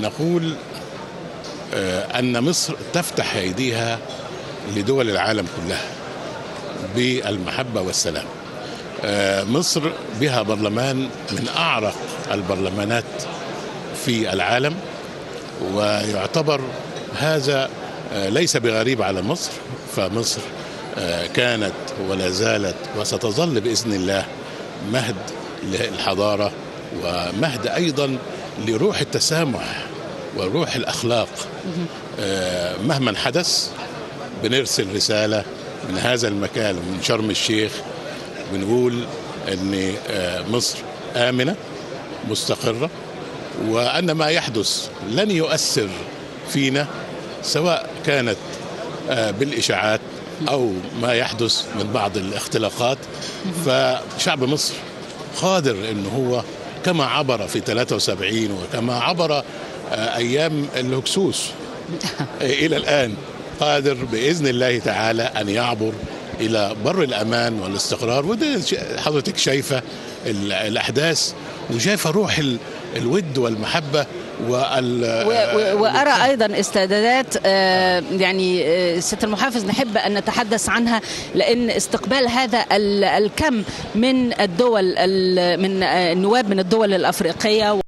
نقول أن مصر تفتح أيديها لدول العالم كلها بالمحبة والسلام. مصر بها برلمان من أعرق البرلمانات في العالم، ويعتبر هذا ليس بغريب على مصر، فمصر كانت ولا زالت وستظل بإذن الله مهد للحضارة ومهد أيضا لروح التسامح وروح الأخلاق. مهما حدث بنرسل رسالة من هذا المكان من شرم الشيخ، بنقول أن مصر آمنة مستقرة، وأن ما يحدث لن يؤثر فينا، سواء كانت بالإشاعات أو ما يحدث من بعض الاختلاقات. فشعب مصر قادر أنه هو كما عبر في 73 وكما عبر أيام الهكسوس إلى الآن، قادر بإذن الله تعالى أن يعبر إلى بر الأمان والاستقرار. وده حضرتك شايفة الأحداث وشايفة روح الود والمحبة وأرى أيضا استعدادات يعني سيادة المحافظ نحب أن نتحدث عنها، لأن استقبال هذا الكم من الدول من النواب من الدول الأفريقية